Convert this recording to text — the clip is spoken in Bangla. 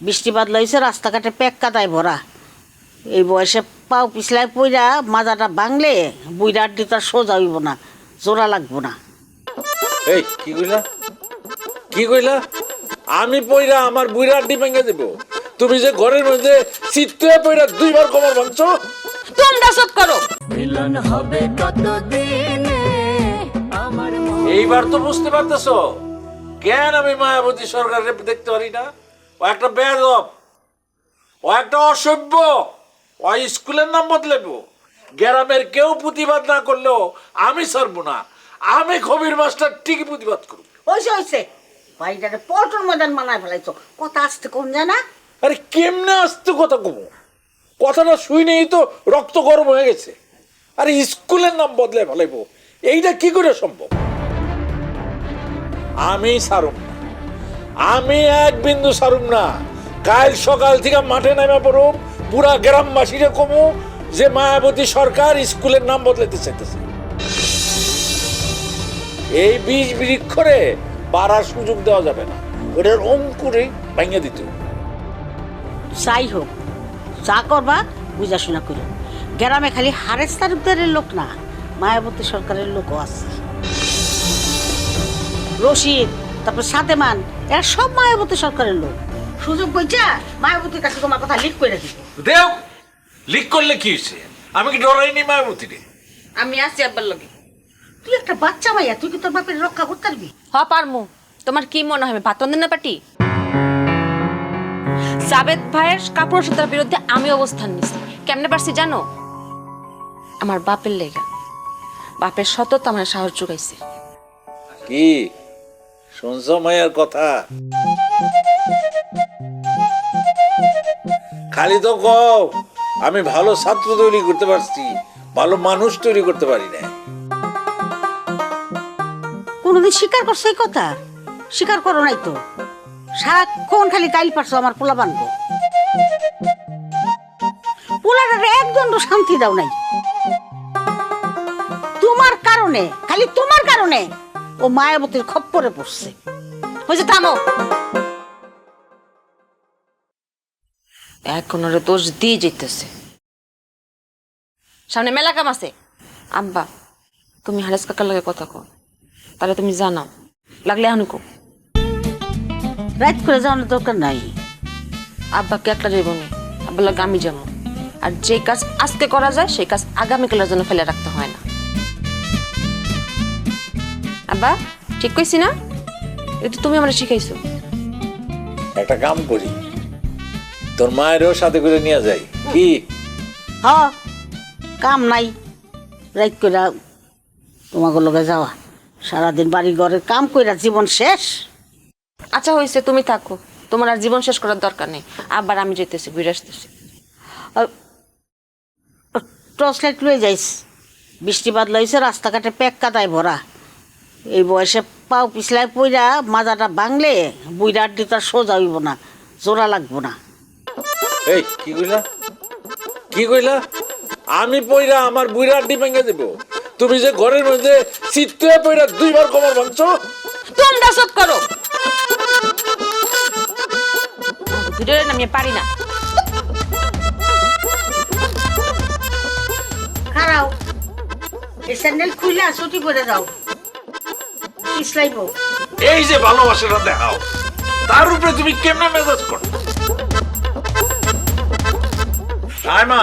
বৃষ্টি বাদলা হয়েছে, রাস্তাঘাটে পেক কাদায় ভরা। এই বয়সে পাও পিছলায় পইরা মাজাটা ভাঙলে বুইরা আড্ডি তার সোজা হইব না, জোড়া লাগবো না। এই কি কইলা, কি কইলা? আমি পইরা আমার বুইরা আড্ডি ভেঙে দেব? তুমি যে ঘরের মধ্যে চিত্তে পইরা দুইবার কমর ভাঙছো। তোমরা চুপ করো। মিলন হবে কতদিনে আমার এইবার তো বুঝতে পারতেছো কেন আমি মায়াবতী সরকারের দেখতে পারি না। ও একটা বেয়াদব, ও একটা অসভ্য, ও স্কুলের নাম বদলেবো। গ্রামের কেউ প্রতিবাদ না করলেও আমি ছাড়বো না। আমি কবির মাস্টার ঠিকই প্রতিবাদ করব। হয়েছে হয়েছে, বাড়িটাতে পল্টন ময়দান বানায় ফেলাইছো। কথা আসতে কম যায় না? আরে কেমনে আসতে কথা কমো? কথাটা শুনেই তো রক্ত গরম হয়ে গেছে। আরে স্কুলের নাম বদলে ফেলাইবো, এইটা কি করে সম্ভব? আমি সারুম না, আমি এক বিন্দু সারুম না। কাল সকাল থেকে মাঠে নামা পড়ুম, পুরা গ্রামবাসীরা কমু যে মায়াবতী সরকার স্কুলের নাম বদলাতে চাইতেছে। এই বীজ বৃক্ষরে বাড়ার সুযোগ দেওয়া যাবে না, ওটার অঙ্কুরে ভেঙে দিতে হবে। যাই হোক, যা করবা বুঝা শোনা করো। গ্রামে খালি হারেস তালুকদারের লোক না, মায়াবতী সরকারের লোকও আছে। রশিদ, তারপর সাদেমান, এরা সব মায়াবতী সরকারের লোক। সুযোগ বইটা মায়াবতীর কাছে তোমার কথা লিক করে দিব। দেও, লিক করলে কি হয়েছে? আমি কি ডরাইনি মায়াবতী রে? আমি আছি আব্বার লগে। তুই একটা বাচ্চা মাইয়া, তুই কি তোর বাপের রক্ষা করতে পারবি? হ পারমু। তোমার কি মনে হয় আমি ভাত রান্ধি না পাটি? জাবেদ ভাইয়ের কাপুরুষতার বিরুদ্ধে আমি অবস্থান নিছি। কেমনে পারছি জানো? আমার বাপের লেগা। বাপের সততা আমার সাহস যোগাইছে। কি শুনছো মায়ের কথা? খালি তো কও আমি ভালো ছাত্র তৈরি করতে পারছি, ভালো মানুষ তৈরি করতে পারি না। কোনোদিন স্বীকার করছো এই কথা? স্বীকার করো নাই তো। সারাক্ষণ খালি গাইল পারছো আমার পোলা বানবো। পোলাটারে একজন শান্তি দাও নাই। তোমার কারণে, খালি তোমার কারণে ও মায়াবতীর খপ্পরে পড়ছে। হয়েছে, থামো। এখন ওরা দোষ দিয়ে যেতেছে। সামনে মেলা কাম আছে। আব্বা, তুমি হারেস কাকার লগে কথা কও, তাহলে তুমি জানাও, লাগলে এখন কো। রাত করে যাওয়ানোর দরকার নাই। আব্বাকে একটা যাইব নি, আব্বার লগে আমি যাবো। আর যে কাজ আজকে করা যায় সেই কাজ আগামীকালের জন্য ফেলে রাখতে হয় না। আব্বা ঠিক কইছি না? এটা তুমি আমার শিখাইছো। একটা কাম করি, তোর মায়েরও সাথে করে নিয়ে যাই। কি হ, কাম নাই রাত করে তোমাকে লগে যাওয়া। সারাদিন বাড়ি ঘরের কাম কইরা জীবন শেষ। আচ্ছা হয়েছে, তুমি থাকো, তোমার আর জীবন শেষ করার দরকার নেই। আবার আমি যেতেছি, ঘুরে আসতেছি। টর্চ লাইট লয়ে যাইস। বৃষ্টি বাদলা হয়েছে, রাস্তাঘাটে পেক কাদায় ভরা। এই বয়সে পাও পিছলায় পইরা মাজাটা ভাঙলে বুইরা আড্ডি তার সোজা হইব না, জোড়া লাগবো না। এই কি কইলা, কি কইলা? আমি পইরা আমার বুইরা আড্ডি ভেঙে দেব? তুমি যে ঘরের মধ্যে চিত্তে পইরা দুইবার কমর ভাঙছো। তোমরা চুপ করো। ভিডিওটা আমি পারি না। খারাও, এই স্যান্ডেল খুলে ছুটি করে যাও, পিছলাইব। এই যে ভালোবাসাটা দেখাও, তার উপরে তুমি কেমনে মেজাজ করো? মা